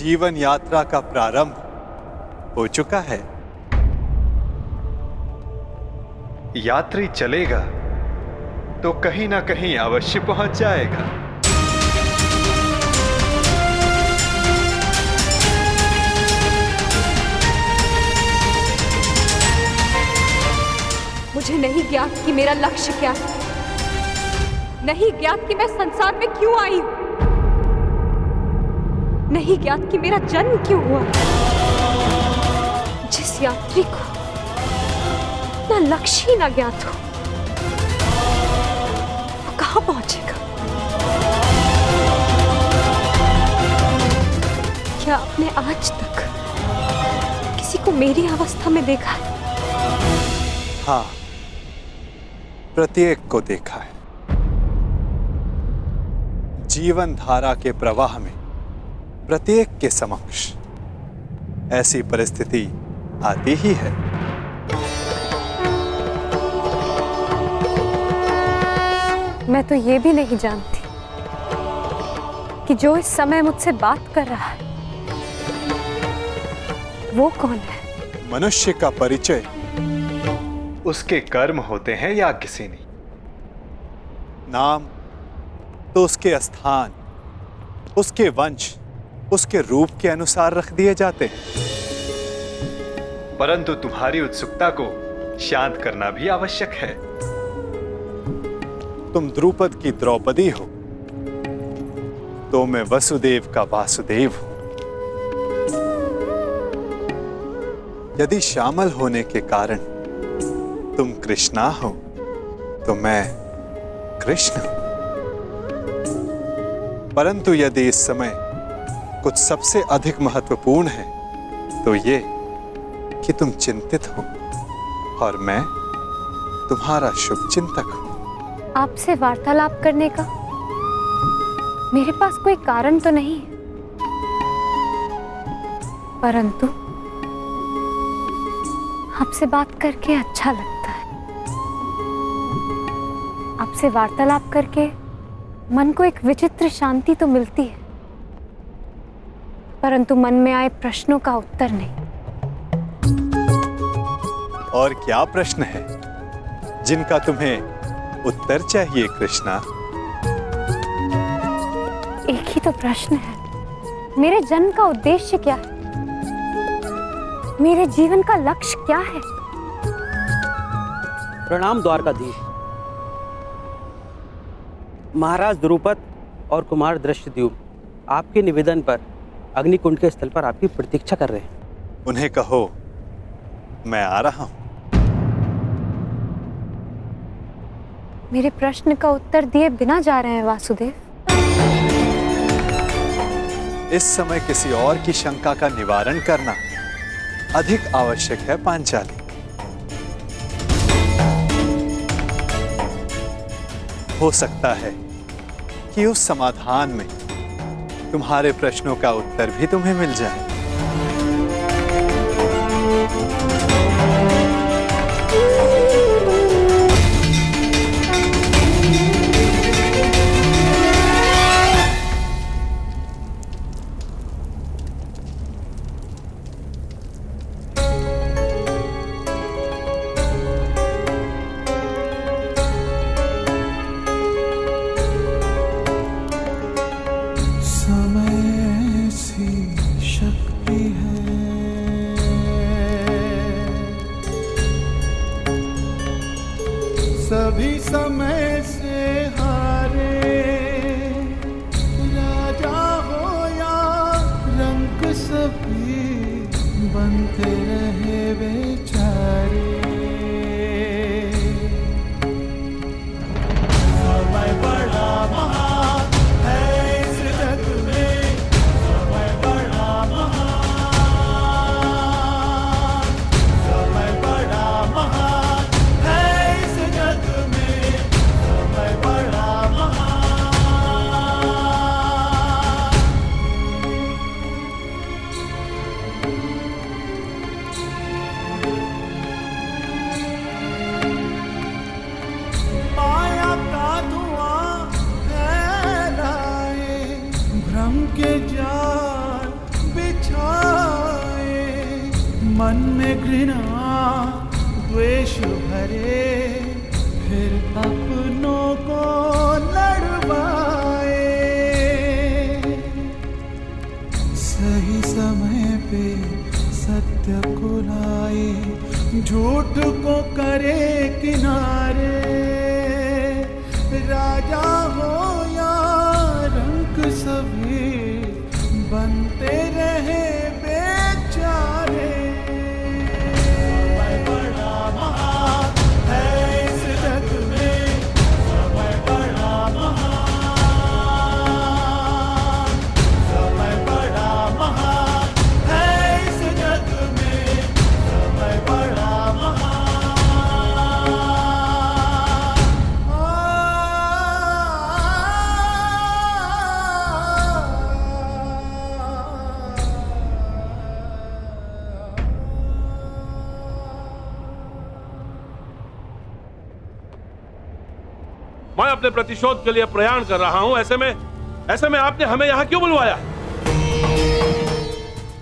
जीवन यात्रा का प्रारंभ हो चुका है। यात्री चलेगा तो कहीं ना कहीं अवश्य पहुंच जाएगा। मुझे नहीं ज्ञात कि मेरा लक्ष्य क्या है, नहीं ज्ञात कि मैं संसार में क्यों आई हूं, नहीं ज्ञात कि मेरा जन्म क्यों हुआ। जिस यात्री को अपना लक्ष्य ही ना ज्ञात हो, वो कहां पहुंचेगा? क्या आपने आज तक किसी को मेरी अवस्था में देखा है? हाँ, प्रत्येक को देखा है। जीवन धारा के प्रवाह में प्रत्येक के समक्ष ऐसी परिस्थिति आती ही है। मैं तो ये भी नहीं जानती कि जो इस समय मुझसे बात कर रहा है वो कौन है। मनुष्य का परिचय उसके कर्म होते हैं या किसी नहीं। नाम तो उसके स्थान, उसके वंश, उसके रूप के अनुसार रख दिए जाते हैं। परंतु तुम्हारी उत्सुकता को शांत करना भी आवश्यक है। तुम द्रुपद की द्रौपदी हो तो मैं वसुदेव का वासुदेव हूं। यदि श्यामल होने के कारण तुम कृष्णा हो तो मैं कृष्ण हूं। परंतु यदि इस समय कुछ सबसे अधिक महत्वपूर्ण है तो ये कि तुम चिंतित हो और मैं तुम्हारा शुभ चिंतक हूं। आपसे वार्तालाप करने का मेरे पास कोई कारण तो नहीं है, परंतु आपसे बात करके अच्छा लगता है। आपसे वार्तालाप करके मन को एक विचित्र शांति तो मिलती है, परंतु मन में आए प्रश्नों का उत्तर नहीं। और क्या प्रश्न है जिनका तुम्हें उत्तर चाहिए कृष्णा? एक ही तो प्रश्न है, मेरे जन्म का उद्देश्य क्या है, मेरे जीवन का लक्ष्य क्या है? प्रणाम द्वारकाधीश। महाराज द्रुपद और कुमार दृष्टद्युम्न आपके निवेदन पर अग्निकुंड के स्थल पर आपकी प्रतीक्षा कर रहे हैं। उन्हें कहो मैं आ रहा हूं। मेरे प्रश्न का उत्तर दिए बिना जा रहे हैं वासुदेव। इस समय किसी और की शंका का निवारण करना अधिक आवश्यक है पांचाली। हो सकता है कि उस समाधान में तुम्हारे प्रश्नों का उत्तर भी तुम्हें मिल जाए। सभी समय से हारे, राजा हो या रंग सभी बनते रहे बेचारे। समय बड़ा महान है इस जग में, समय बड़ा महान, समय बड़ा महान है इस जग में, समय बड़ा महान। मन में घृणा द्वेष भरे, फिर अपनों को लड़वाए। सही समय पे सत्य को लाए, झूठ को करे किनारे। राजा हो या रंक सभी बनते रहे बेचारे। समय बड़ा महान है इस जग में, समय बड़ा महान, समय बड़ा महान है इस जग में, समय बड़ा महान। मैं अपने प्रतिशोध के लिए प्रयाण कर रहा हूं। ऐसे में आपने हमें यहां क्यों बुलवाया?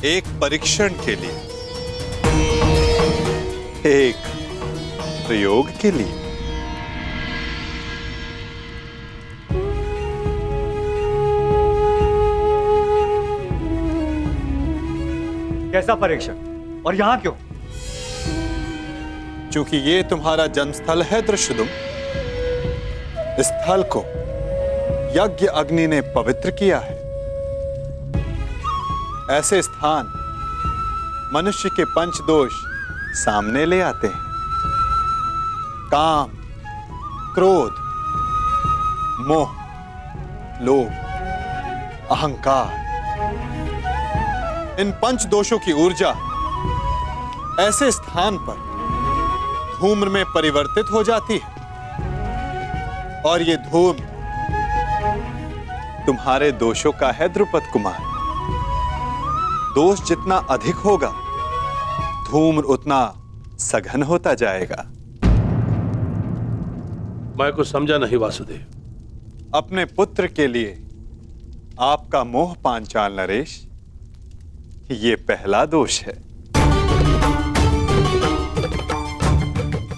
एक परीक्षण के लिए, एक प्रयोग के लिए। कैसा परीक्षण और यहां क्यों? क्योंकि ये तुम्हारा जन्मस्थल है दृश्यदुम। इस स्थल को यज्ञ अग्नि ने पवित्र किया है। ऐसे स्थान मनुष्य के पंच दोष सामने ले आते हैं। काम, क्रोध, मोह, लोभ, अहंकार। इन पंच दोषों की ऊर्जा ऐसे स्थान पर धूम्र में परिवर्तित हो जाती है, और ये धूम तुम्हारे दोषों का है द्रुपद कुमार। दोष जितना अधिक होगा, धूम्र उतना सघन होता जाएगा। मैं कुछ समझा नहीं वासुदेव। अपने पुत्र के लिए आपका मोह पांचाल नरेश, ये पहला दोष है।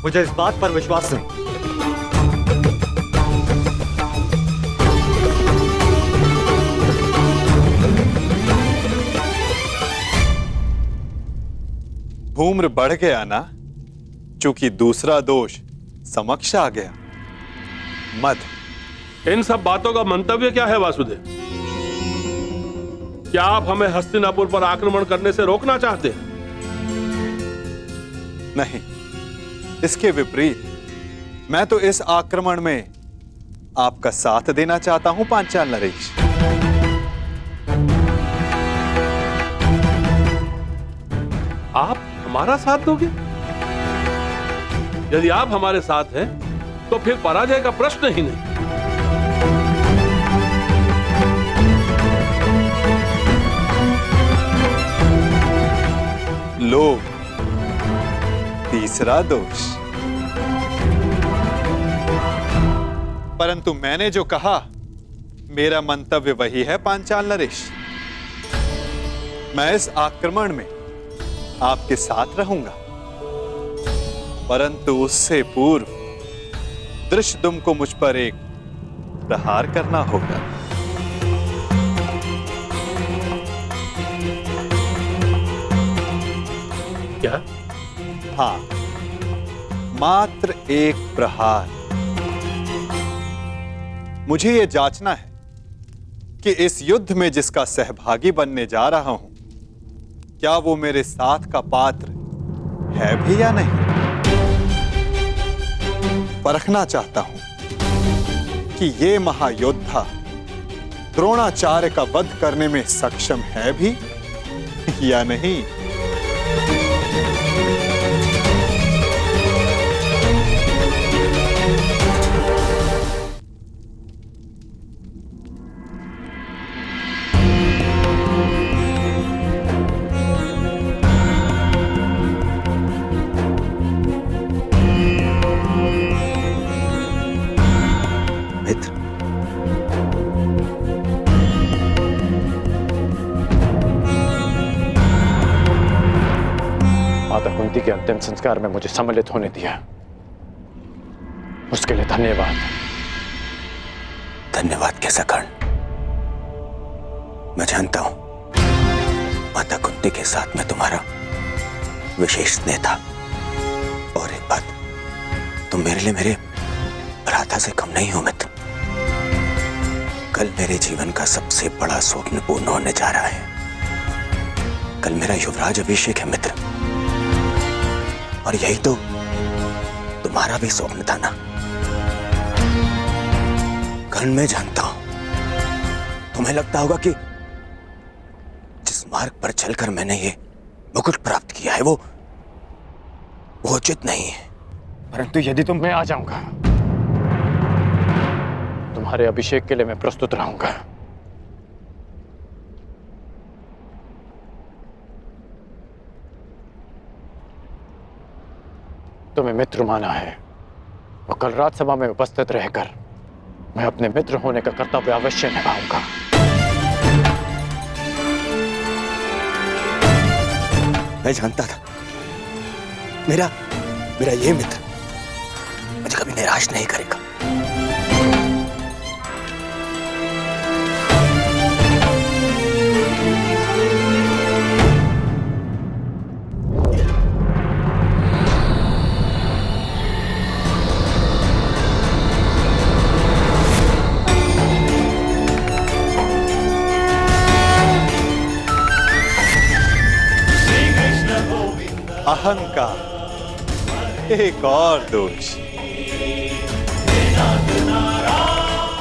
मुझे इस बात पर विश्वास नहीं। धूम्र बढ़ गया ना, चूंकि दूसरा दोष समक्ष आ गया, मद। इन सब बातों का मंतव्य क्या है वासुदेव? क्या आप हमें हस्तिनापुर पर आक्रमण करने से रोकना चाहते हैं? नहीं, इसके विपरीत मैं तो इस आक्रमण में आपका साथ देना चाहता हूं पांचाल नरेश। आप हमारा साथ दोगे? यदि आप हमारे साथ हैं, तो फिर पराजय का प्रश्न ही नहीं। लोभ, तीसरा दोष। परंतु मैंने जो कहा, मेरा मंतव्य वही है पांचाल नरेश। मैं इस आक्रमण में आपके साथ रहूंगा, परंतु उससे पूर्व दृश्यदुम को मुझ पर एक प्रहार करना होगा। क्या? हाँ, मात्र एक प्रहार। मुझे यह जांचना है कि इस युद्ध में जिसका सहभागी बनने जा रहा हूं, क्या वो मेरे साथ का पात्र है भी या नहीं। परखना चाहता हूं कि ये महायोद्धा द्रोणाचार्य का वध करने में सक्षम है भी या नहीं। दीदी के अंतिम संस्कार में मुझे सम्मिलित होने दिया, उसके लिए धन्यवाद। धन्यवाद कैसा कर्ण? मैं जानता हूं माता कुंती के साथ में तुम्हारा विशेष स्नेह था। और एक बात, तुम मेरे लिए मेरे भ्राता से कम नहीं हो मित्र। कल मेरे जीवन का सबसे बड़ा स्वप्न पूर्ण होने जा रहा है। कल मेरा युवराज अभिषेक है मित्र, और यही तो तुम्हारा भी स्वप्न था ना। कर्ण, मैं जानता हूं तुम्हें लगता होगा कि जिस मार्ग पर चलकर मैंने ये मुकुट प्राप्त किया है वो उचित नहीं है। परंतु यदि तुम, मैं आ जाऊंगा। तुम्हारे अभिषेक के लिए मैं प्रस्तुत रहूंगा। तुम्हें मित्र माना है, और कल राजसभा में उपस्थित रहकर मैं अपने मित्र होने का कर्तव्य अवश्य निभाऊंगा। मैं जानता था मेरा ये मित्र मुझे कभी निराश नहीं करेगा। अहंकार एक और दोष।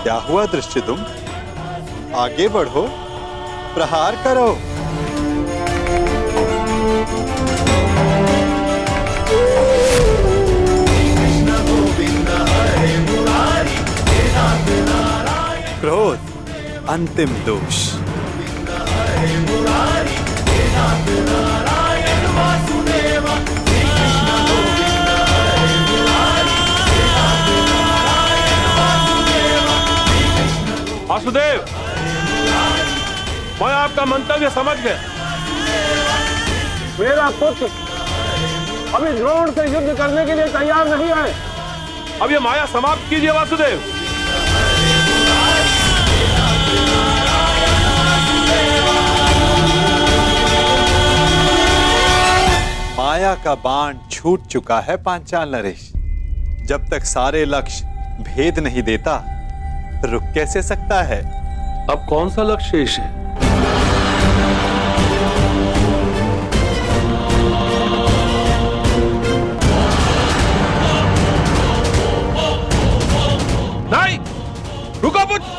क्या हुआ दृष्टिदुम्न? आगे बढ़ो, प्रहार करो। क्रोध अंतिम दोष। वासुदेव, मैं आपका मंतव्य समझ गया। मेरा पुत्र अभी द्रोण से युद्ध करने के लिए तैयार नहीं है। अब ये माया समाप्त कीजिए वासुदेव। माया का बाण छूट चुका है पांचाल नरेश। जब तक सारे लक्ष्य भेद नहीं देता, रुक कैसे सकता है? अब कौन सा लक्ष्य शेष है? नहीं, रुको पुत्र।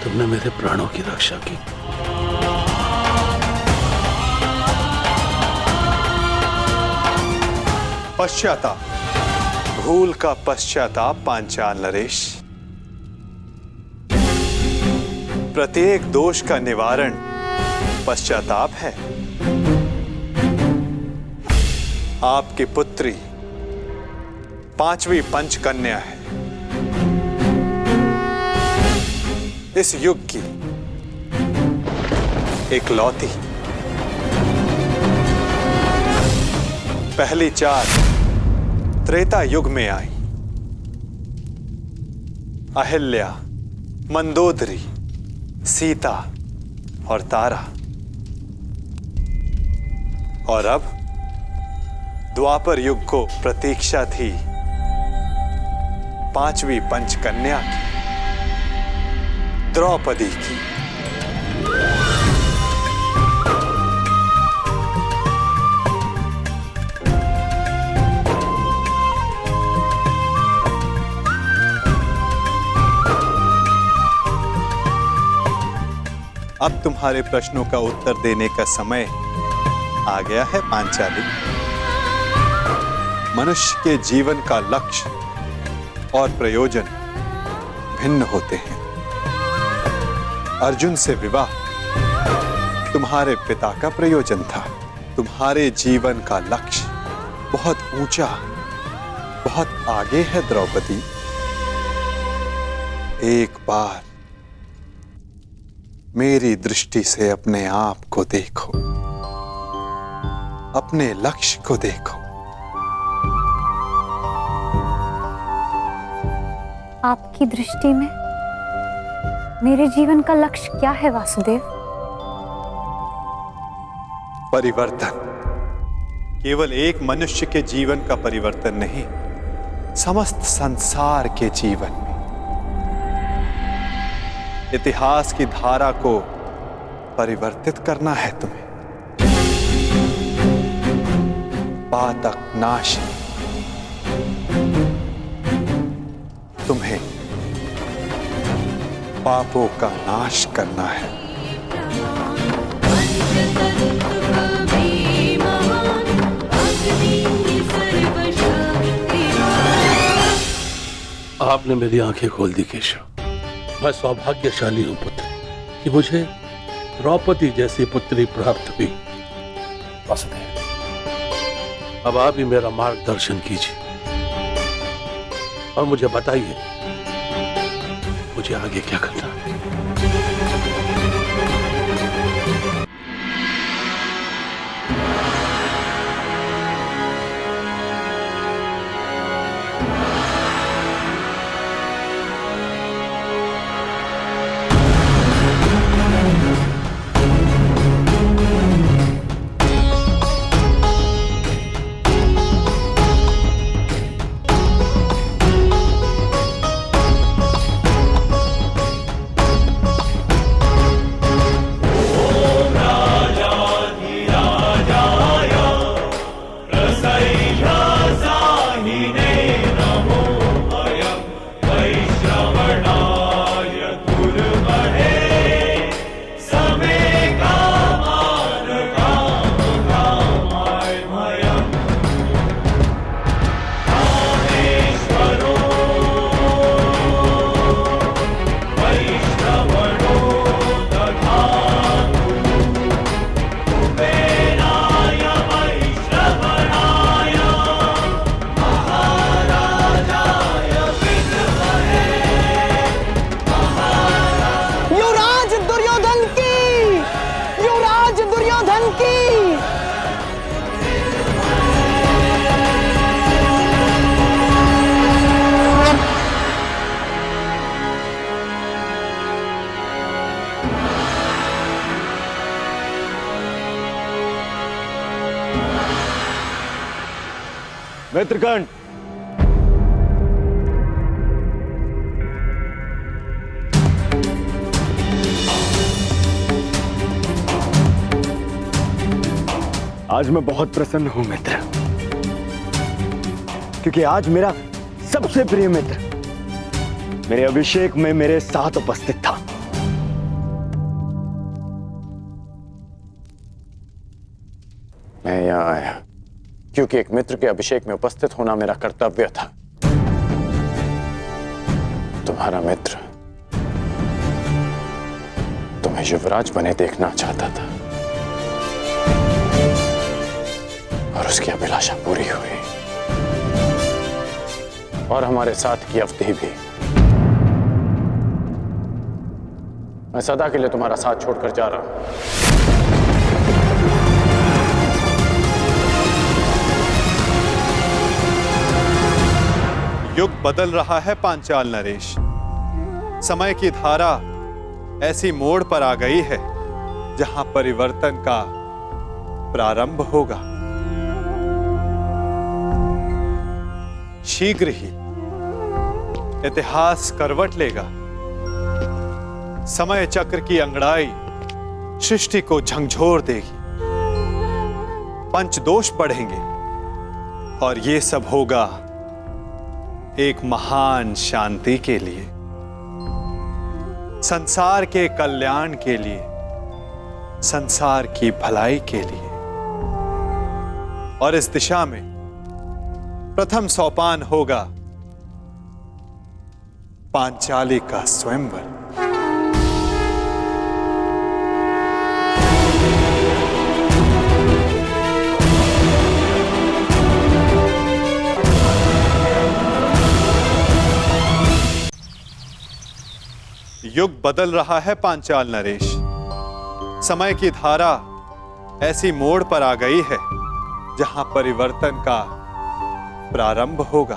तुमने मेरे प्राणों की रक्षा की। पश्चाताप, भूल का पश्चाताप पांचाल नरेश। प्रत्येक दोष का निवारण पश्चाताप है। आपकी पुत्री 5वीं पंचकन्या है। इस युग की इकलौती। पहली 4 त्रेता युग में आई। अहिल्या, मंदोदरी, सीता और तारा। और अब द्वापर युग को प्रतीक्षा थी 5वीं पंचकन्या की, द्रौपदी की। अब तुम्हारे प्रश्नों का उत्तर देने का समय आ गया है पांचाली। मनुष्य के जीवन का लक्ष्य और प्रयोजन भिन्न होते हैं। अर्जुन से विवाह तुम्हारे पिता का प्रयोजन था। तुम्हारे जीवन का लक्ष्य बहुत ऊंचा, बहुत आगे है द्रौपदी। एक बार मेरी दृष्टि से अपने आप को देखो, अपने लक्ष्य को देखो। आपकी दृष्टि में मेरे जीवन का लक्ष्य क्या है वासुदेव? परिवर्तन। केवल एक मनुष्य के जीवन का परिवर्तन नहीं, समस्त संसार के जीवन में। इतिहास की धारा को परिवर्तित करना है तुम्हें। पातक नाश तुम्हें पापों का नाश करना है। आपने मेरी आंखें खोल दी केशव। मैं सौभाग्यशाली हूं पुत्र कि मुझे द्रौपदी जैसी पुत्री प्राप्त हुई। वासुदेव, अब आप ही मेरा मार्गदर्शन कीजिए और मुझे बताइए मुझे आगे क्या करना है। मित्रगण, आज मैं बहुत प्रसन्न हूं मित्र, क्योंकि आज मेरा सबसे प्रिय मित्र मेरे अभिषेक में मेरे साथ उपस्थित था। मैं यहां आया क्योंकि एक मित्र के अभिषेक में उपस्थित होना मेरा कर्तव्य था। तुम्हारा मित्र तुम्हें युवराज बने देखना चाहता था और उसकी अभिलाषा पूरी हुई, और हमारे साथ की अवधि भी। मैं सदा के लिए तुम्हारा साथ छोड़कर जा रहा हूं। युग बदल रहा है पांचाल नरेश। समय की धारा ऐसी मोड़ पर आ गई है जहां परिवर्तन का प्रारंभ होगा। शीघ्र ही इतिहास करवट लेगा। समय चक्र की अंगड़ाई सृष्टि को झंझोर देगी। पंचदोष बढ़ेंगे और ये सब होगा एक महान शांति के लिए, संसार के कल्याण के लिए, संसार की भलाई के लिए। और इस दिशा में प्रथम सोपान होगा पांचाली का स्वयंवर। युग बदल रहा है पांचाल नरेश। समय की धारा ऐसी मोड़ पर आ गई है जहां परिवर्तन का प्रारंभ होगा।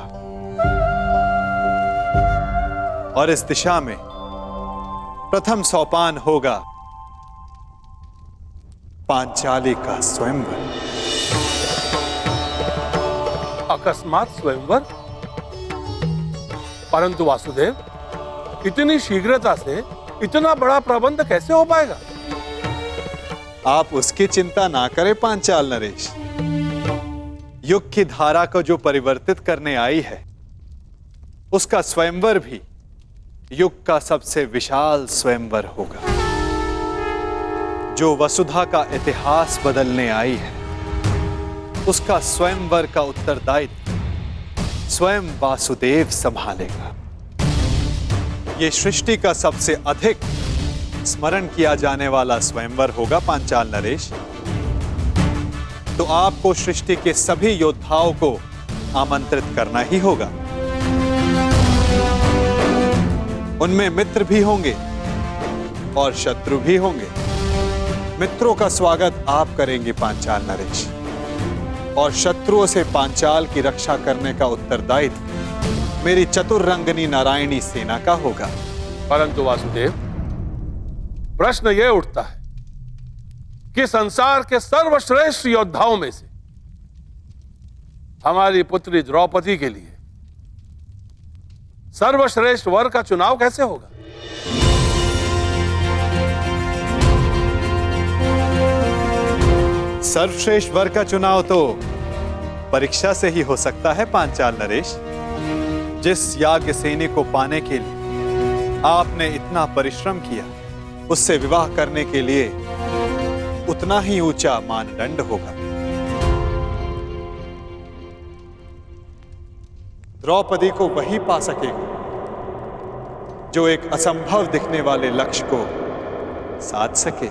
और इस दिशा में प्रथम सोपान होगा पांचाली का स्वयंवर। अकस्मात स्वयंवर? परंतु वासुदेव, इतनी शीघ्रता से इतना बड़ा प्रबंध कैसे हो पाएगा? आप उसकी चिंता ना करें पांचाल नरेश। युग की धारा को जो परिवर्तित करने आई है, उसका स्वयंवर भी युग का सबसे विशाल स्वयंवर होगा। जो वसुधा का इतिहास बदलने आई है, उसका स्वयंवर का उत्तरदायित्व स्वयं वासुदेव संभालेगा। ये सृष्टि का सबसे अधिक स्मरण किया जाने वाला स्वयंवर होगा पांचाल नरेश। तो आपको सृष्टि के सभी योद्धाओं को आमंत्रित करना ही होगा। उनमें मित्र भी होंगे और शत्रु भी होंगे। मित्रों का स्वागत आप करेंगे पांचाल नरेश, और शत्रुओं से पांचाल की रक्षा करने का उत्तरदायित्व मेरी चतुर्रंगनी नारायणी सेना का होगा। परंतु वासुदेव, प्रश्न यह उठता है कि संसार के सर्वश्रेष्ठ योद्धाओं में से हमारी पुत्री द्रौपदी के लिए सर्वश्रेष्ठ वर का चुनाव कैसे होगा? सर्वश्रेष्ठ वर का चुनाव तो परीक्षा से ही हो सकता है पांचाल नरेश। जिस याज्ञसेनी को पाने के लिए आपने इतना परिश्रम किया, उससे विवाह करने के लिए उतना ही ऊंचा मानदंड होगा। द्रौपदी को वही पा सकेगा जो एक असंभव दिखने वाले लक्ष्य को साध सके।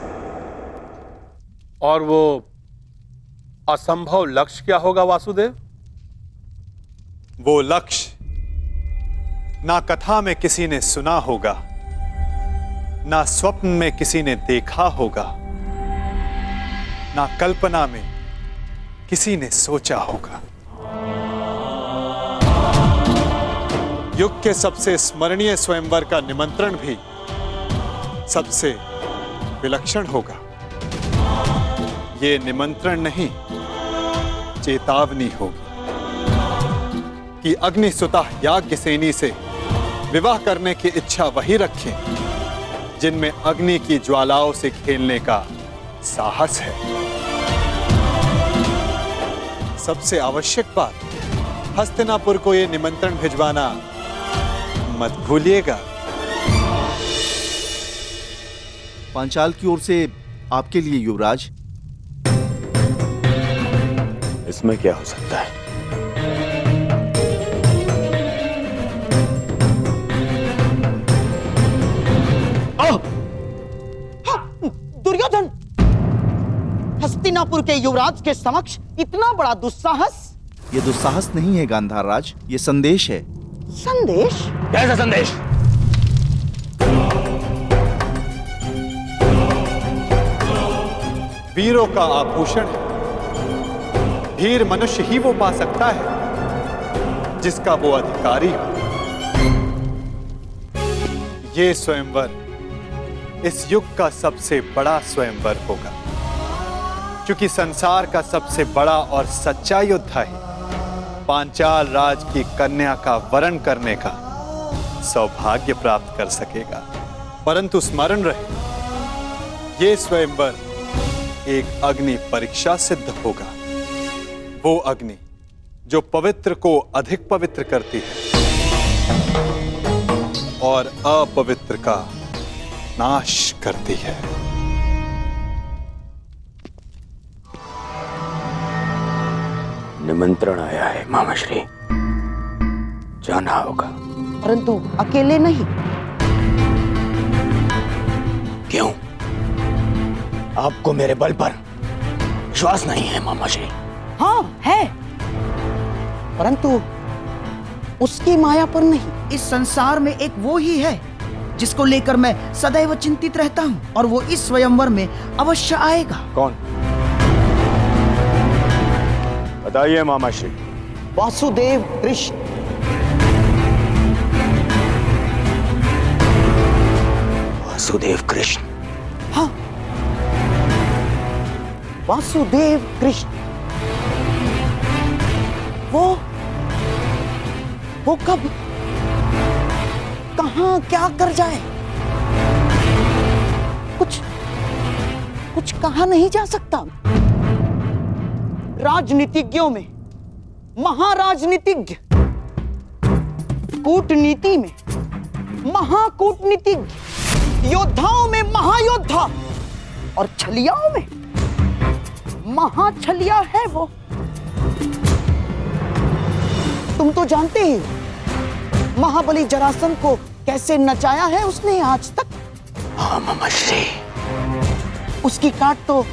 और वो असंभव लक्ष्य क्या होगा वासुदेव? वो लक्ष्य ना कथा में किसी ने सुना होगा, ना स्वप्न में किसी ने देखा होगा, ना कल्पना में किसी ने सोचा होगा। युग के सबसे स्मरणीय स्वयंवर का निमंत्रण भी सबसे विलक्षण होगा। ये निमंत्रण नहीं, चेतावनी होगी कि अग्निसुता याज्ञसेनी से विवाह करने की इच्छा वही रखें जिनमें अग्नि की ज्वालाओं से खेलने का साहस है। सबसे आवश्यक बात, हस्तिनापुर को यह निमंत्रण भिजवाना मत भूलिएगा। पांचाल की ओर से आपके लिए युवराज। इसमें क्या हो सकता है? दुर्योधन, हस्तिनापुर के युवराज के समक्ष इतना बड़ा दुस्साहस? ये दुस्साहस नहीं है गांधार राज, ये संदेश है। संदेश? कैसा संदेश? वीरों का आभूषण है। वीर मनुष्य ही वो पा सकता है जिसका वो अधिकारी हो। ये स्वयंवर इस युग का सबसे बड़ा स्वयंवर होगा, क्योंकि संसार का सबसे बड़ा और सच्चा योद्धा ही पांचाल राज की कन्या का वरण करने का सौभाग्य प्राप्त कर सकेगा। परंतु स्मरण रहे, ये स्वयंवर एक अग्नि परीक्षा सिद्ध होगा। वो अग्नि जो पवित्र को अधिक पवित्र करती है और अपवित्र का नाश करती है। निमंत्रण आया है मामाश्री, जाना होगा। परंतु अकेले नहीं। क्यों? आपको मेरे बल पर विश्वास नहीं है मामाश्री? हाँ है, परंतु उसकी माया पर नहीं। इस संसार में एक वो ही है जिसको लेकर मैं सदैव चिंतित रहता हूँ, और वो इस स्वयंवर में अवश्य आएगा। कौन? बताइए मामाश्री। वासुदेव कृष्ण। वासुदेव कृष्ण? हाँ, वासुदेव कृष्ण। वो कब, कहां, क्या कर जाए, कुछ कहा नहीं जा सकता। राजनीतिज्ञों में महाराजनीतिज्ञ, कूटनीति में महाकूटनीतिज्ञ, योद्धाओं में महायोद्धा, और छलियाओं में महाछलिया है वो। तुम तो जानते ही महाबली जरासंध को कैसे नचाया है उसने आज तक। हाँ मामाश्री। उसकी काट तो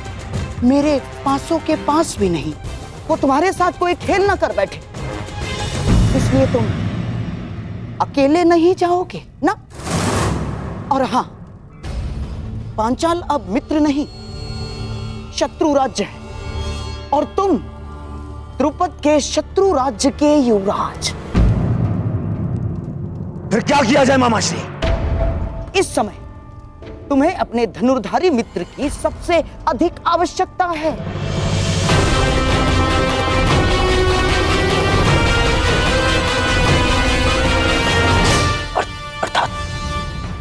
मेरे पासों के पास भी नहीं। वो तुम्हारे साथ कोई खेल ना कर बैठे, इसलिए तुम अकेले नहीं जाओगे ना। और हाँ, पांचाल अब मित्र नहीं, शत्रु राज्य है, और तुम द्रुपद के शत्रु राज्य के युवराज। फिर क्या किया जाए मामाश्री? इस समय तुम्हें अपने धनुर्धारी मित्र की सबसे अधिक आवश्यकता है। अर्थात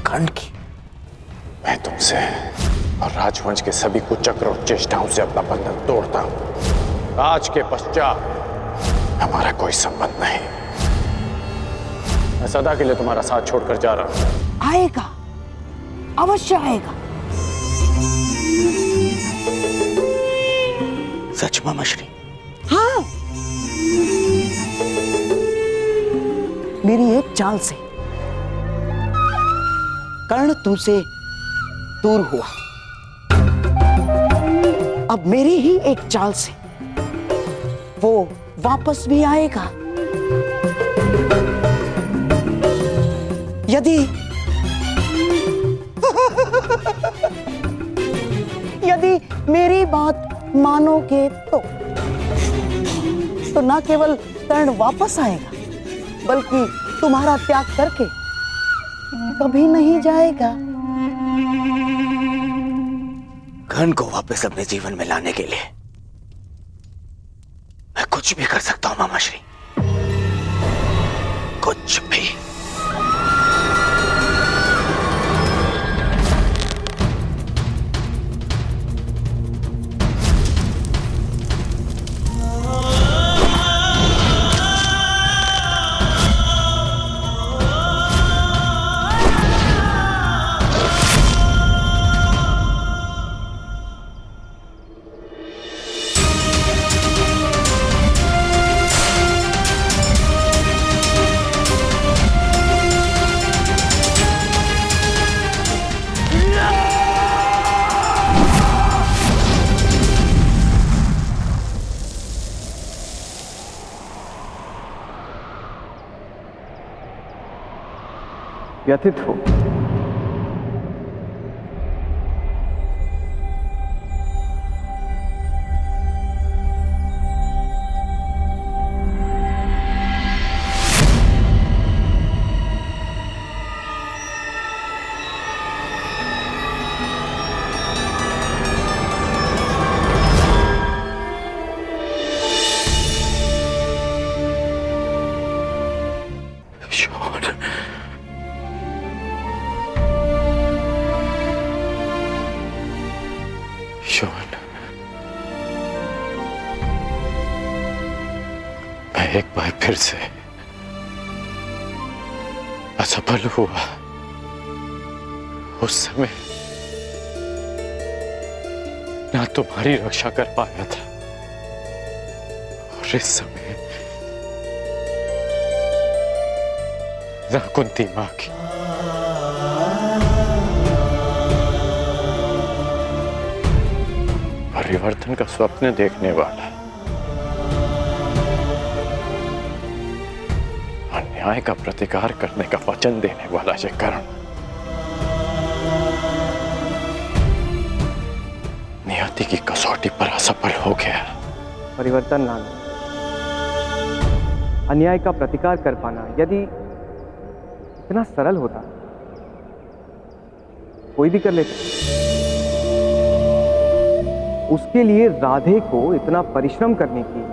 कर्ण की। मैं तुमसे और राजवंश के सभी कुचक्र और चेष्टाओं से अपना बंधन तोड़ता हूं। आज के पश्चात हमारा कोई संबंध नहीं। मैं सदा के लिए तुम्हारा साथ छोड़कर जा रहा हूं। आएगा, अवश्य आएगा। सच मामाश्री? हाँ, मेरी एक चाल से कर्ण तुमसे दूर हुआ। अब मेरी ही एक चाल से वो वापस भी आएगा। यदि यदि मेरी बात मानोगे तो न केवल कर्ण वापस आएगा, बल्कि तुम्हारा त्याग करके कभी नहीं जाएगा। कर्ण को वापस अपने जीवन में लाने के लिए मैं कुछ भी कर सकता हूं मामाश्री, कुछ भी। व्यथित हो। मैं एक बार फिर से असफल हुआ। उस समय ना तुम्हारी रक्षा कर पाया था, और और इस समय ना कुंती मां की परिवर्तन का स्वप्न देखने वाला, अन्याय का प्रतिकार करने का वचन देने वाला ये कर्ण नियति की कसौटी पर असफल हो गया। परिवर्तन लाना, अन्याय का प्रतिकार कर पाना यदि इतना सरल होता कोई भी कर लेता। उसके लिए राधे को इतना परिश्रम करने की,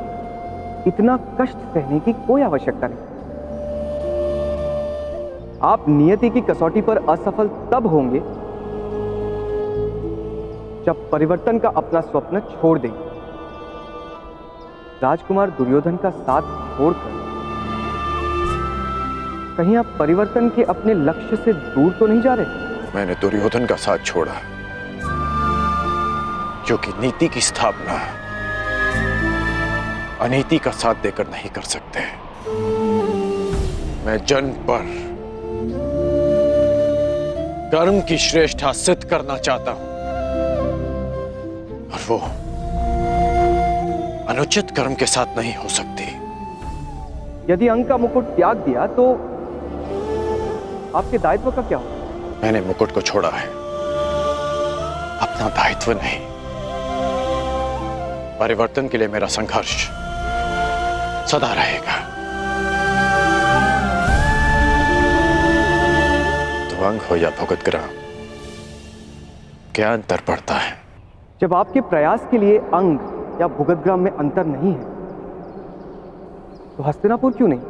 इतना कष्ट सहने की कोई आवश्यकता नहीं। आप नियति की कसौटी पर असफल तब होंगे जब परिवर्तन का अपना स्वप्न छोड़ देंगे। राजकुमार दुर्योधन का साथ छोड़कर कहीं आप परिवर्तन के अपने लक्ष्य से दूर तो नहीं जा रहे? मैंने दुर्योधन का साथ छोड़ा क्योंकि नीति की स्थापना अनीति का साथ देकर नहीं कर सकते। मैं जन्म पर कर्म की श्रेष्ठता सिद्ध करना चाहता हूं और वो अनुचित कर्म के साथ नहीं हो सकती। यदि अंक का मुकुट त्याग दिया तो आपके दायित्व का क्या होगा? मैंने मुकुट को छोड़ा है, अपना दायित्व नहीं। परिवर्तन के लिए मेरा संघर्ष सदा रहेगा। तो अंग हो या भुगत ग्राम, क्या अंतर पड़ता है? जब आपके प्रयास के लिए अंग या भुगतग्राम में अंतर नहीं है तो हस्तिनापुर क्यों नहीं?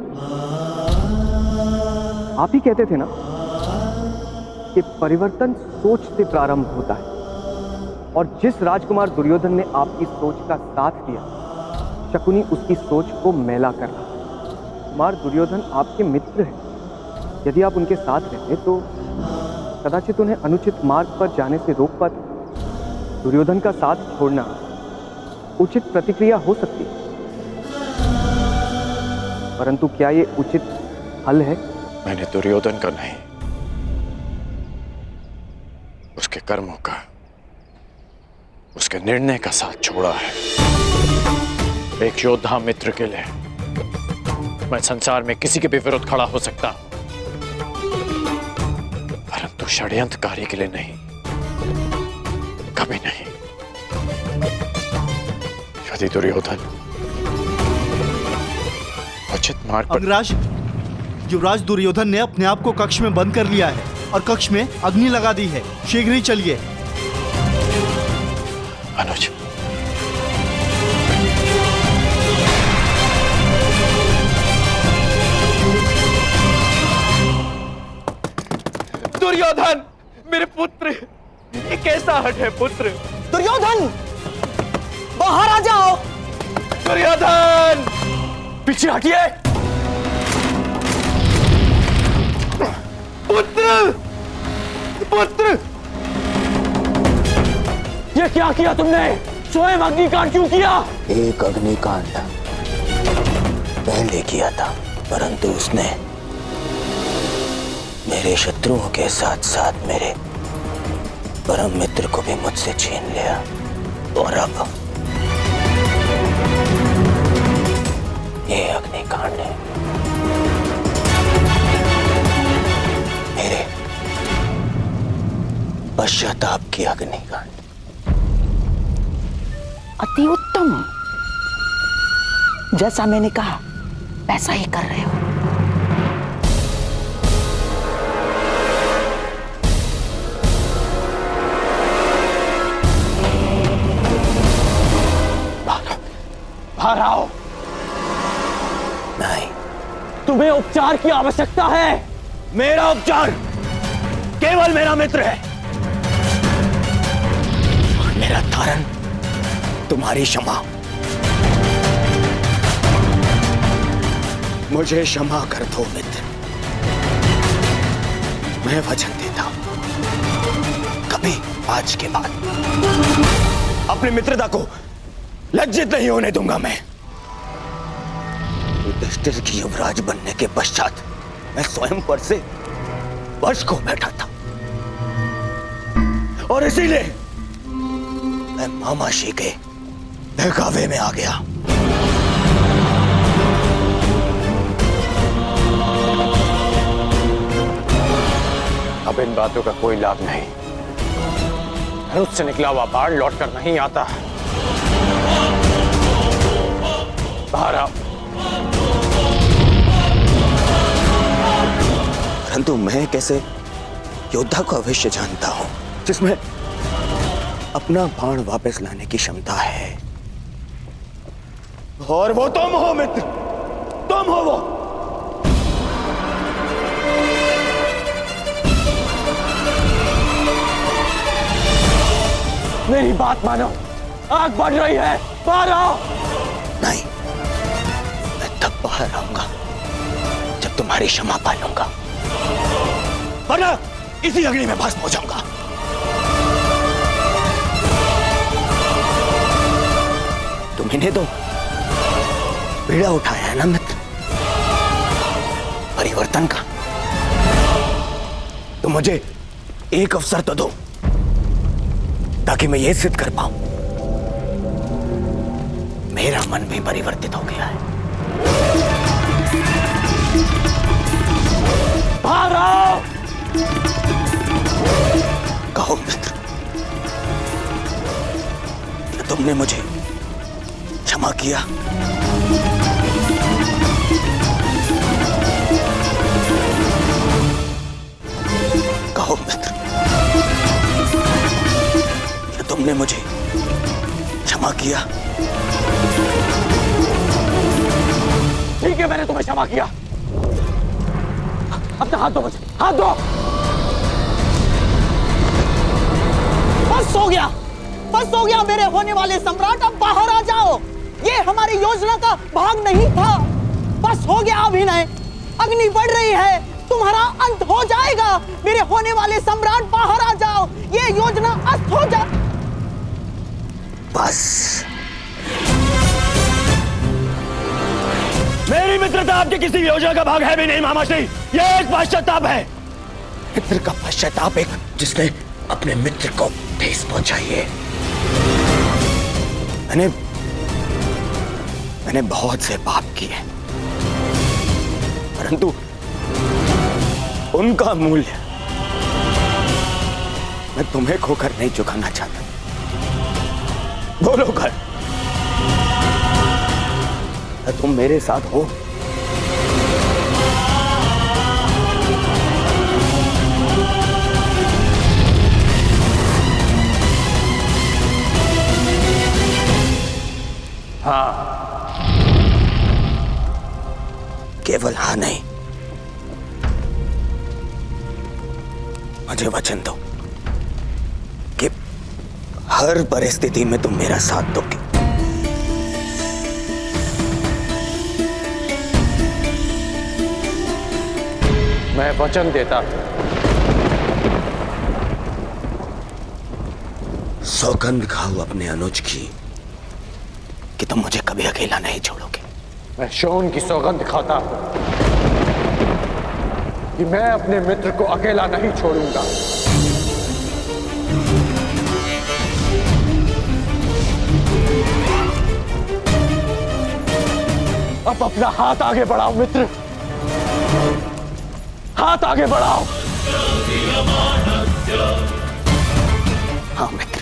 आप ही कहते थे ना कि परिवर्तन सोच से प्रारंभ होता है, और जिस राजकुमार दुर्योधन ने आपकी सोच का साथ दिया, शकुनी उसकी सोच को मैला कर रहा। कुमार दुर्योधन आपके मित्र हैं। यदि आप उनके साथ रहते तो कदाचित उन्हें अनुचित मार्ग पर जाने से रोक पाते। दुर्योधन का साथ छोड़ना उचित प्रतिक्रिया हो सकती है, परंतु क्या ये उचित हल है? मैंने दुर्योधन का नहीं, उसके कर्मों का, उसके निर्णय का साथ छोड़ा है। एक योद्धा मित्र के लिए मैं संसार में किसी के भी विरुद्ध खड़ा हो सकता हूं, परंतु षड्यंत्रकारी के लिए नहीं, कभी नहीं। यदि दुर्योधन उचित मार्ग पर... अंगराज, युवराज दुर्योधन ने अपने आप को कक्ष में बंद कर लिया है और कक्ष में अग्नि लगा दी है। शीघ्र ही चलिए। अनुज, दुर्योधन मेरे पुत्र, ये कैसा हट है पुत्र? दुर्योधन, बाहर आ जाओ। दुर्योधन पीछे हटिए। पुत्र, पुत्र, ये क्या किया तुमने? स्वयं अग्निकांड क्यों किया? एक अग्निकांड पहले किया था, परंतु उसने मेरे शत्रुओं के साथ साथ मेरे परम मित्र को भी मुझसे छीन लिया, और अब ये अग्निकांड है मेरे पश्चाताप की अग्निकांड। अति उत्तम, जैसा मैंने कहा वैसा ही कर रहे हो। बाहर आओ। नहीं, तुम्हें उपचार की आवश्यकता है। मेरा उपचार केवल मेरा मित्र है, और मेरा तारण तुम्हारी क्षमा। मुझे क्षमा कर दो मित्र, मैं वचन देता हूं कभी आज के बाद अपनी मित्रता को लज्जित नहीं होने दूंगा मैं। युधिष्ठिर की युवराज बनने के पश्चात मैं स्वयंवर से वश को बैठा था और इसीलिए मैं मामाशी के बहकावे में आ गया। अब इन बातों का कोई लाभ नहीं। धनुष से निकला हुआ बाण लौटकर नहीं आता। बाहर आओ। परंतु मैं कैसे योद्धा को अवश्य जानता हूं जिसमें अपना बाण वापस लाने की क्षमता है, और वो तुम हो मित्र, तुम हो वो। मेरी बात मानो, आग बढ़ रही है, बाहर आओ। नहीं, मैं तब बाहर आऊंगा जब तुम्हारी क्षमा पालूंगा, वरना इसी अग्नि में भस्म हो जाऊंगा। तुम्हें तो पीड़ा उठाया है ना मित्र, परिवर्तन का। तो मुझे एक अवसर तो दो ताकि मैं यह सिद्ध कर पाऊं मेरा मन भी परिवर्तित हो गया है। बाहर आओ। कहो मित्र, क्या तुमने मुझे क्षमा किया? कहो मित्र, क्या तुमने मुझे क्षमा किया? ठीक है, मैंने तुम्हें क्षमा किया। अपना हाथ दो मुझे, हाथ दो। बस हो गया मेरे होने वाले सम्राट, अब बाहर आ जाओ। ये हमारी योजना का भाग नहीं था। बस हो गया अभिनय। अग्नि बढ़ रही है, तुम्हारा अंत हो जाएगा। मेरे होने वाले सम्राट बाहर आ जाओ, ये योजना अस्त हो जा। बस मेरी मित्रता आपकी किसी योजना का भाग है भी नहीं मामाश्री, यह एक पश्चाताप है। मित्र का पश्चाताप एक जिसने अपने मित्र को ठेस पहुंचाई है। मैंने बहुत से पाप किए, परंतु उनका मूल्य मैं तुम्हें खोकर नहीं चुकाना चाहता। बोलो कर, तुम मेरे साथ हो? हाँ। केवल हाँ नहीं, मुझे वचन दो कि हर परिस्थिति में तुम मेरा साथ दोगे। मैं वचन देता। सौगंध खाओ अपने अनुज की कि तुम मुझे कभी अकेला नहीं छोड़ोगे। मैं शोन की सौगंध खाता हूं कि मैं अपने मित्र को अकेला नहीं छोड़ूंगा। अब अपना हाथ आगे बढ़ाओ मित्र, हाथ आगे बढ़ाओ। हाँ मित्र।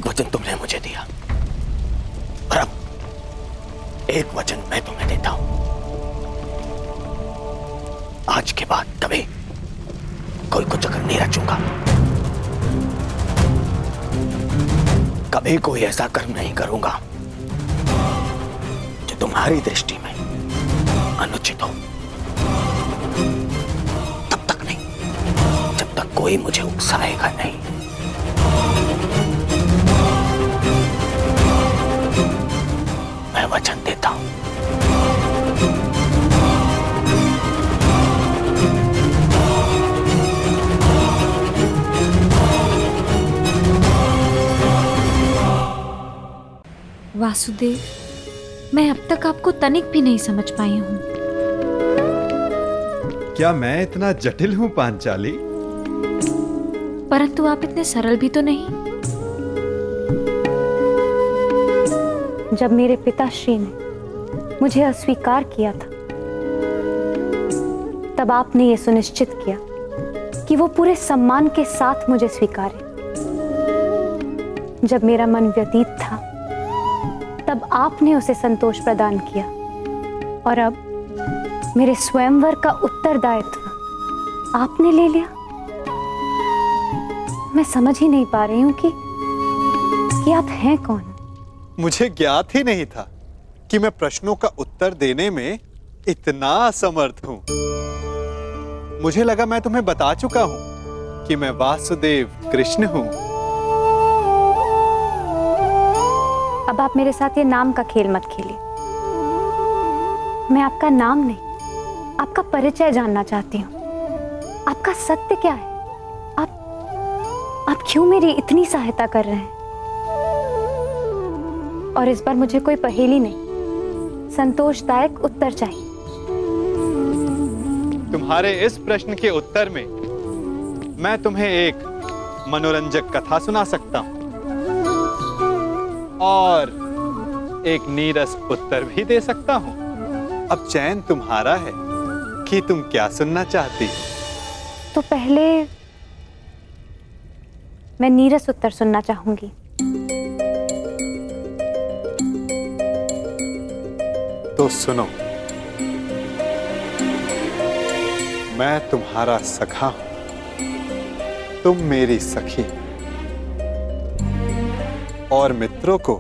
एक वचन तुमने मुझे दिया और अब एक वचन मैं तुम्हें देता हूं। आज के बाद कभी कोई कुचक्र नहीं रचूंगा, कभी कोई ऐसा कर्म नहीं करूंगा जो तुम्हारी दृष्टि में अनुचित हो। तब तक नहीं जब तक कोई मुझे उकसाएगा नहीं। मैं वचन देता हूं। वासुदेव, मैं अब तक आपको तनिक भी नहीं समझ पाई हूं। क्या मैं इतना जटिल हूं पांचाली? परंतु आप इतने सरल भी तो नहीं। जब मेरे पिताश्री ने मुझे अस्वीकार किया था, तब आपने ये सुनिश्चित किया कि वो पूरे सम्मान के साथ मुझे स्वीकारे। जब मेरा मन व्यतीत था, तब आपने उसे संतोष प्रदान किया, और अब मेरे स्वयंवर का उत्तरदायित्व आपने ले लिया। मैं समझ ही नहीं पा रही हूं कि आप हैं कौन। मुझे ज्ञात ही नहीं था कि मैं प्रश्नों का उत्तर देने में इतना असमर्थ हूं। मुझे लगा मैं तुम्हें बता चुका हूं कि मैं वासुदेव कृष्ण हूं। अब आप मेरे साथ ये नाम का खेल मत खेलिए। मैं आपका नाम नहीं, आपका परिचय जानना चाहती हूँ। आपका सत्य क्या है? आप क्यों मेरी इतनी सहायता कर रहे हैं? और इस बार मुझे कोई पहेली नहीं, संतोषदायक उत्तर चाहिए। तुम्हारे इस प्रश्न के उत्तर में मैं तुम्हें एक मनोरंजक कथा सुना सकता हूं और एक नीरस उत्तर भी दे सकता हूं। अब चयन तुम्हारा है कि तुम क्या सुनना चाहती हो। तो पहले मैं नीरस उत्तर सुनना चाहूंगी। तो सुनो, मैं तुम्हारा सखा हूं, तुम मेरी सखी, और मित्रों को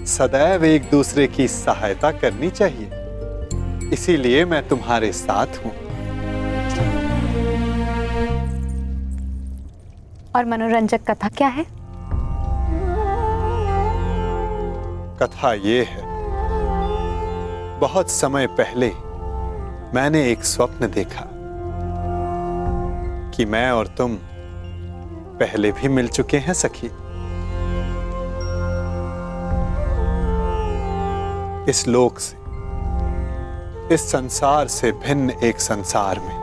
सदैव एक दूसरे की सहायता करनी चाहिए। इसीलिए मैं तुम्हारे साथ हूं। और मनोरंजक कथा क्या है? कथा ये है, बहुत समय पहले मैंने एक स्वप्न देखा कि मैं और तुम पहले भी मिल चुके हैं सखी। इस लोक से, इस संसार से भिन्न एक संसार में,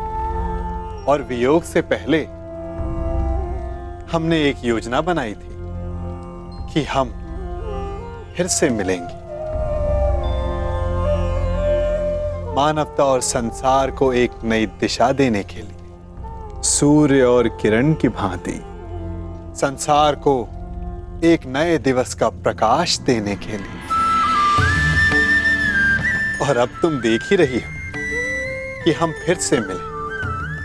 और वियोग से पहले हमने एक योजना बनाई थी कि हम फिर से मिलेंगे। मानवता और संसार को एक नई दिशा देने के लिए, सूर्य और किरण की भांति संसार को एक नए दिवस का प्रकाश देने के लिए। और अब तुम देख ही रही हो कि हम फिर से मिले,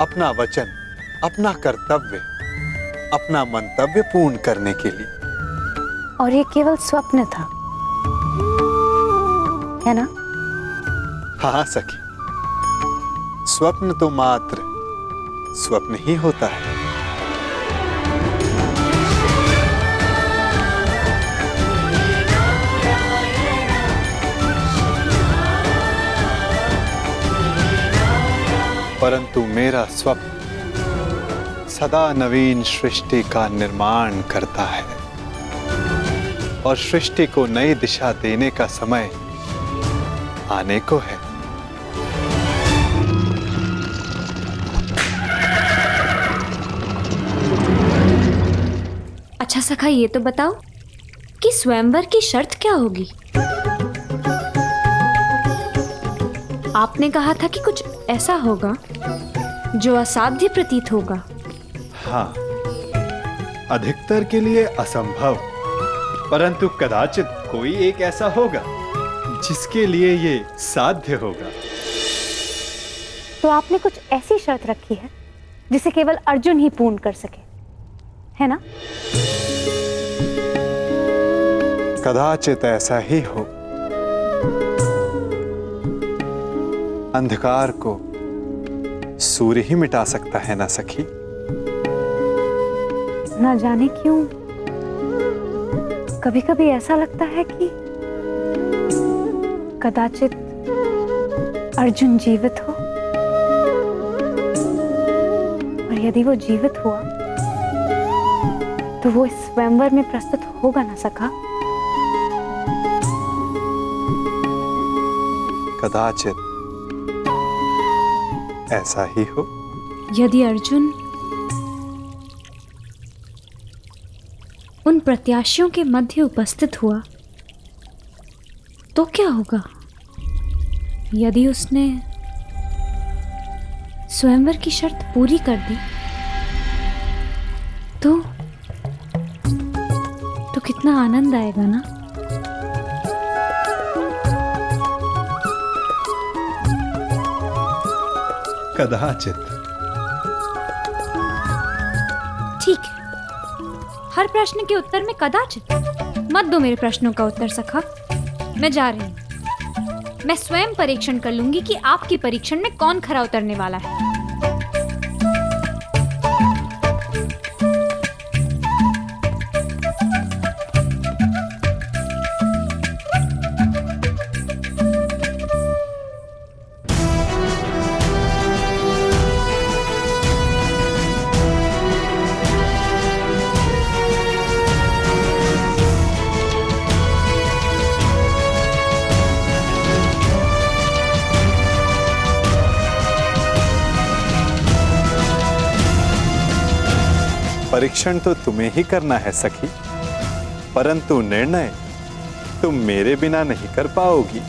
अपना वचन, अपना कर्तव्य, अपना मंतव्य पूर्ण करने के लिए। और ये केवल स्वप्न था, है ना? हाँ सखी, स्वप्न तो मात्र स्वप्न ही होता है। परंतु मेरा स्वप्न सदा नवीन सृष्टि का निर्माण करता है, और सृष्टि को नई दिशा देने का समय आने को है। अच्छा सखा, ये तो बताओ कि स्वयंवर की शर्त क्या होगी? आपने कहा था कि कुछ ऐसा होगा जो असाध्य प्रतीत होगा। हाँ, अधिकतर के लिए असंभव परंतु कदाचित कोई एक ऐसा होगा जिसके लिए ये साध्य होगा। तो आपने कुछ ऐसी शर्त रखी है जिसे केवल अर्जुन ही पूर्ण कर सके, है ना? कदाचित ऐसा ही हो। अंधकार को सूर्य ही मिटा सकता है ना सखी? ना जाने क्यों कभी कभी ऐसा लगता है कि कदाचित अर्जुन जीवित हो, और यदि वो जीवित हुआ तो वो इस स्वयंवर में प्रस्तुत होगा ना सका? कदाचित ऐसा ही हो। यदि अर्जुन उन प्रत्याशियों के मध्य उपस्थित हुआ तो क्या होगा? यदि उसने स्वयंवर की शर्त पूरी कर दी तो कितना आनंद आएगा ना? कदाचित। ठीक है, हर प्रश्न के उत्तर में कदाचित मत दो मेरे प्रश्नों का उत्तर सखा। मैं जा रही हूं। मैं स्वयं परीक्षण कर लूंगी कि आपकी परीक्षण में कौन खरा उतरने वाला है। परीक्षण तो तुम्हें ही करना है सखी, परंतु निर्णय तुम मेरे बिना नहीं कर पाओगी।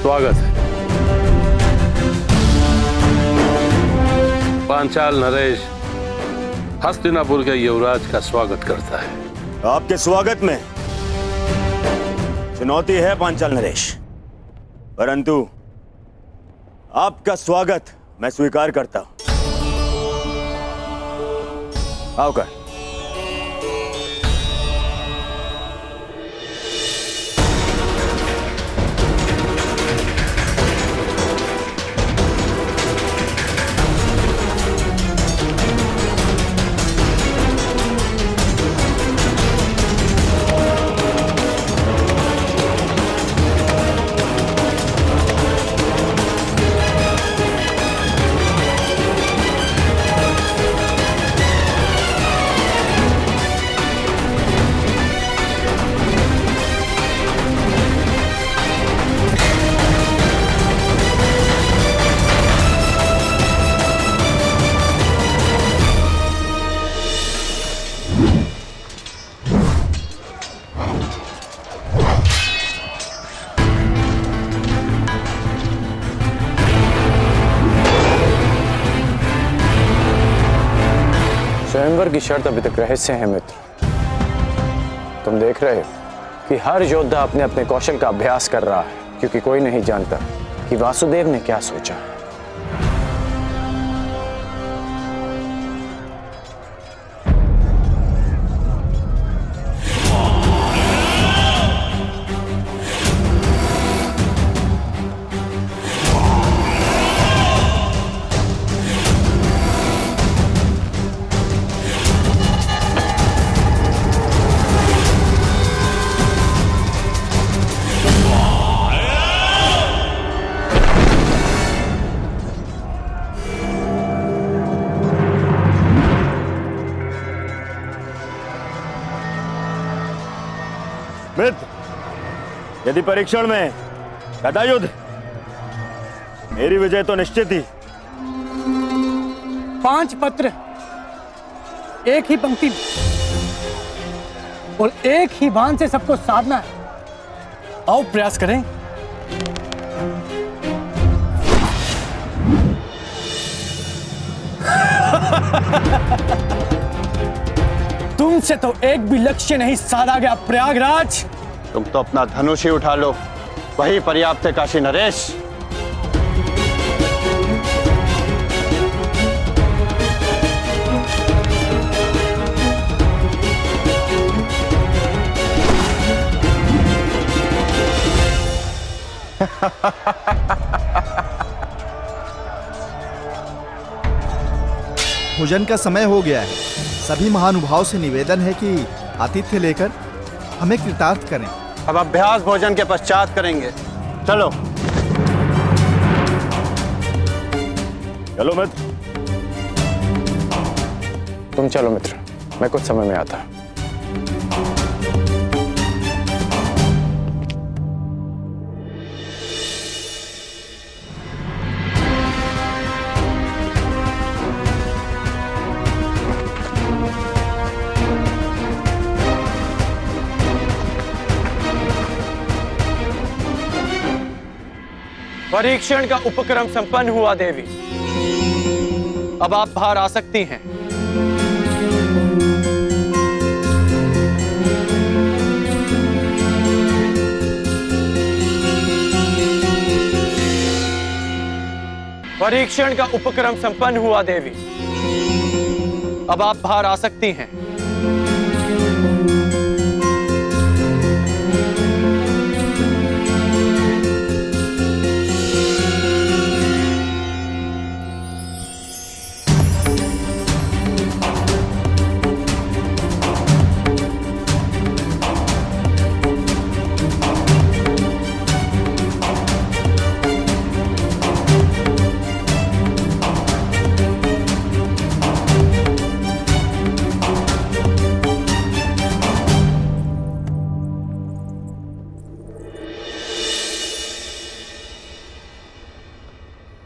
स्वागत है। पांचाल नरेश हस्तिनापुर के युवराज का स्वागत करता है। आपके स्वागत में चुनौती है पांचाल नरेश, परंतु आपका स्वागत मैं स्वीकार करता हूं। आओ कर। स्वयंवर की शर्त अभी तक रहस्य है मित्र। तुम देख रहे हो कि हर योद्धा अपने अपने कौशल का अभ्यास कर रहा है, क्योंकि कोई नहीं जानता कि वासुदेव ने क्या सोचा है। मित्र, यदि परीक्षण में गदा युद्ध मेरी विजय तो निश्चित ही, 5 पत्र एक ही पंक्ति में और एक ही बाण से सबको साधना है। आओ प्रयास करें। तुमसे तो एक भी लक्ष्य नहीं साधा गया प्रयागराज। तुम तो अपना धनुष ही उठा लो, वही पर्याप्त है काशी नरेश। भोजन का समय हो गया है। सभी महानुभाव से निवेदन है कि आतिथ्य लेकर हमें कृतार्थ करें। अब अभ्यास भोजन के पश्चात करेंगे। चलो चलो मित्र। तुम चलो मित्र, मैं कुछ समय में आता। परीक्षण का उपक्रम संपन्न हुआ देवी। अब आप बाहर आ सकती हैं। परीक्षण का उपक्रम संपन्न हुआ देवी। अब आप बाहर आ सकती हैं।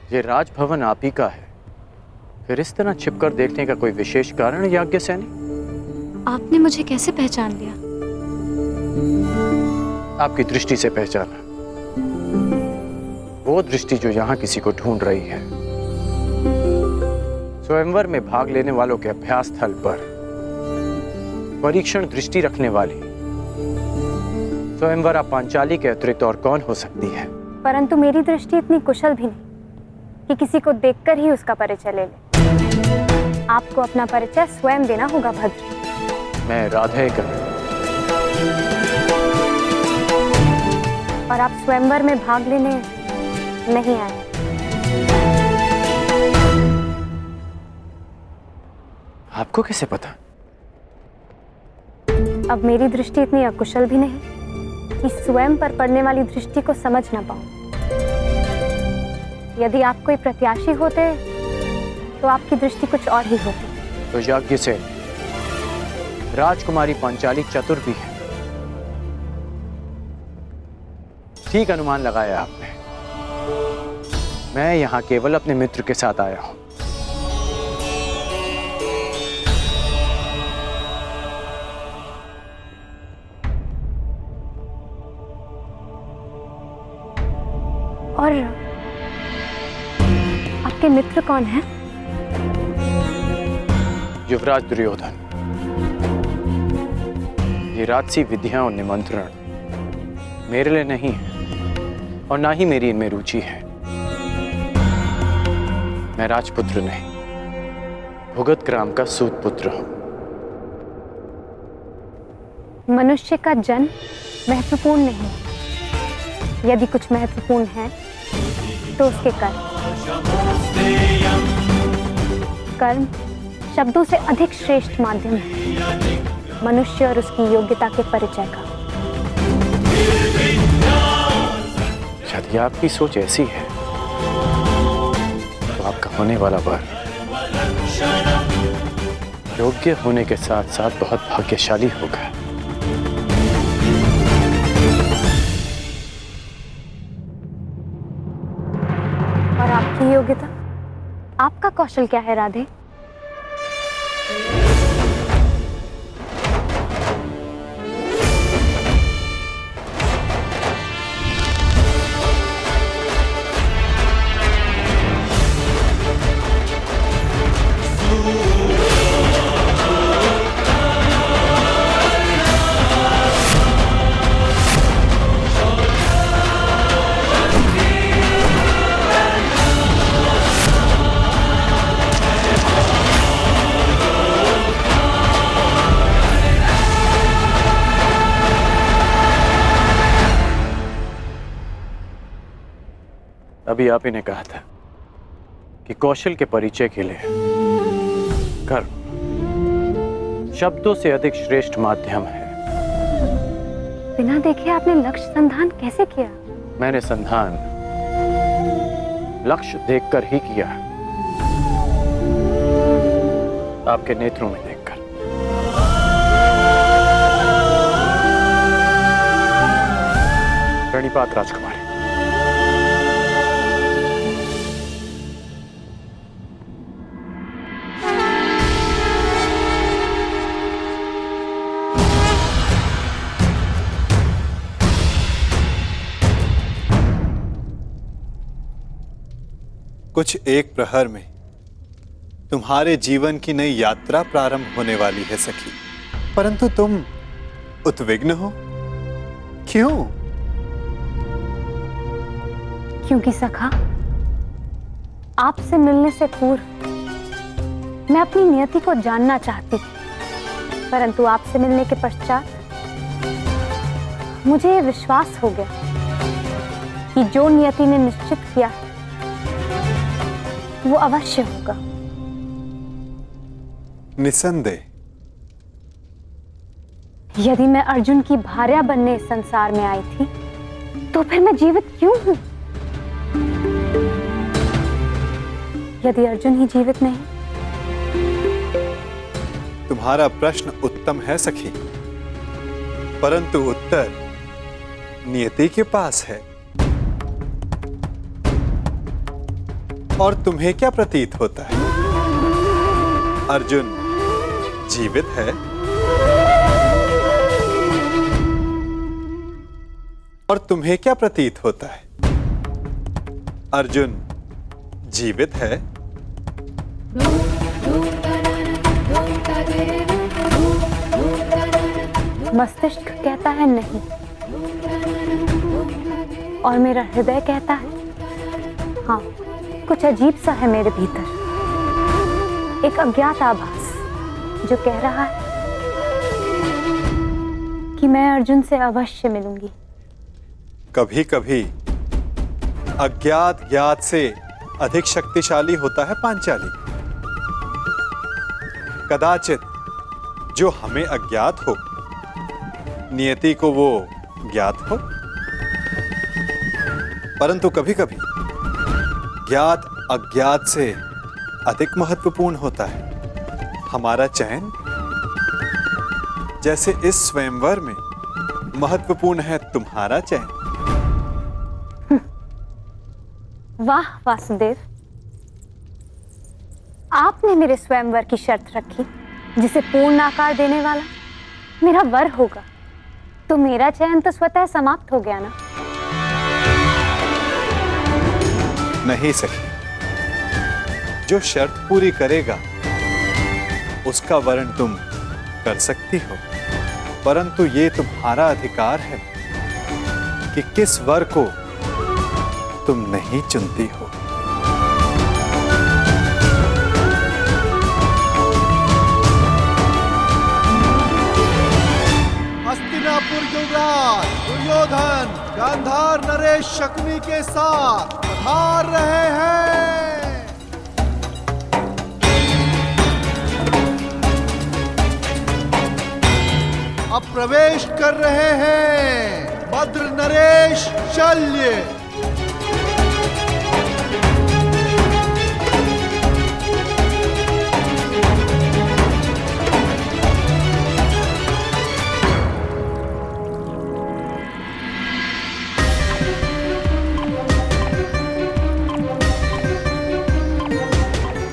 ये राजभवन आप ही का है, फिर इस तरह छिपकर देखने का कोई विशेष कारण है याज्ञसेनी? आपने मुझे कैसे पहचान लिया? आपकी दृष्टि से पहचाना, वो दृष्टि जो यहां किसी को ढूंढ रही है। स्वयंवर में भाग लेने वालों के अभ्यास स्थल पर परीक्षण दृष्टि रखने वाली स्वयंवरा पांचाली के अतिरिक्त और कौन हो सकती है? परंतु मेरी दृष्टि इतनी कुशल भी नहीं कि किसी को देखकर ही उसका परिचय ले ले। आपको अपना परिचय स्वयं देना होगा भद्र। मैं राधेकर, और आप स्वयंवर में भाग लेने नहीं आए। आपको कैसे पता? अब मेरी दृष्टि इतनी अकुशल भी नहीं कि स्वयं पर पड़ने वाली दृष्टि को समझ ना पाऊं। यदि आप कोई प्रत्याशी होते तो आपकी दृष्टि कुछ और ही होती। तो यज्ञ से राजकुमारी पांचाली चतुर भी है। ठीक अनुमान लगाया आपने। मैं यहां केवल अपने मित्र के साथ आया हूं। और आपके मित्र कौन हैं? युवराज दुर्योधन। ये राजसी विधियां और निमंत्रण मेरे लिए नहीं है और ना ही मेरी इनमें रुचि है। मैं राजपुत्र नहीं, भुगत ग्राम का सूत पुत्र हूं। मनुष्य का जन्म महत्वपूर्ण नहीं, यदि कुछ महत्वपूर्ण है तो उसके कर्म। कर्म शब्दों से अधिक श्रेष्ठ माध्यम है मनुष्य और उसकी योग्यता के परिचय का। यदि आपकी सोच ऐसी है तो आपका होने वाला वर योग्य होने के साथ साथ बहुत भाग्यशाली होगा। और आपकी योग्यता, आपका कौशल क्या है राधे? अभी आप ही ने कहा था कि कौशल के परिचय के लिए कर्म शब्दों से अधिक श्रेष्ठ माध्यम है। बिना देखे आपने लक्ष्य संधान कैसे किया? मैंने संधान लक्ष्य देखकर ही किया, आपके नेत्रों में देखकर। प्रणिपात राजकुमारी। कुछ एक प्रहर में तुम्हारे जीवन की नई यात्रा प्रारंभ होने वाली है सखी, परंतु तुम उद्विग्न हो, क्यों? क्योंकि सखा, आपसे मिलने से पूर्व मैं अपनी नियति को जानना चाहती थी, परंतु आपसे मिलने के पश्चात मुझे यह विश्वास हो गया कि जो नियति ने निश्चित किया वो अवश्य होगा। निसंदेह। यदि मैं अर्जुन की भार्या बनने इस संसार में आई थी, तो फिर मैं जीवित क्यों हूं? यदि अर्जुन ही जीवित नहीं? तुम्हारा प्रश्न उत्तम है सखी, परंतु उत्तर नियति के पास है। और तुम्हें क्या प्रतीत होता है? अर्जुन जीवित है? और तुम्हें क्या प्रतीत होता है? अर्जुन जीवित है? मस्तिष्क कहता है नहीं, और मेरा हृदय कहता है हाँ। कुछ अजीब सा है मेरे भीतर, एक अज्ञात आभास जो कह रहा है कि मैं अर्जुन से अवश्य मिलूंगी। कभी कभी अज्ञात ज्ञात से अधिक शक्तिशाली होता है पांचाली। कदाचित जो हमें अज्ञात हो, नियति को वो ज्ञात हो, परंतु कभी कभी ज्ञात अज्ञात से अधिक महत्वपूर्ण होता है हमारा चयन। जैसे इस स्वयंवर में महत्वपूर्ण है तुम्हारा चयन। वाह वासुदेव, आपने मेरे स्वयंवर की शर्त रखी जिसे पूर्ण आकार देने वाला मेरा वर होगा, तो मेरा चयन तो स्वतः समाप्त हो गया ना? नहीं सखी, जो शर्त पूरी करेगा उसका वर्ण तुम कर सकती हो, परंतु ये तुम्हारा अधिकार है कि किस वर को तुम नहीं चुनती हो। हस्तिनापुर युवराज दुर्योधन गांधार नरेश शकुनी के साथ पधार रहे हैं। अब प्रवेश कर रहे हैं भद्र नरेश शल्य।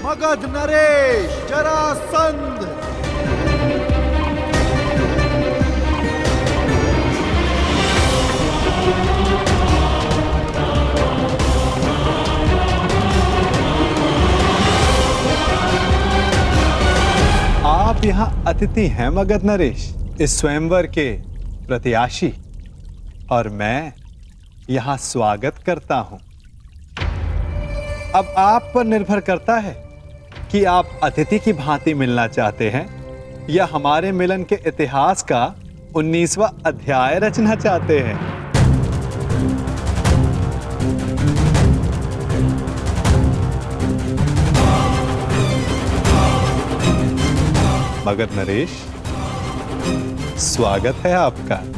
मगध नरेश जरासंध। आप यहाँ अतिथि हैं मगध नरेश, इस स्वयंवर के प्रत्याशी, और मैं यहाँ स्वागत करता हूँ। अब आप पर निर्भर करता है कि आप अतिथि की भांति मिलना चाहते हैं या हमारे मिलन के इतिहास का 19वां अध्याय रचना चाहते हैं। मगर नरेश, स्वागत है आपका।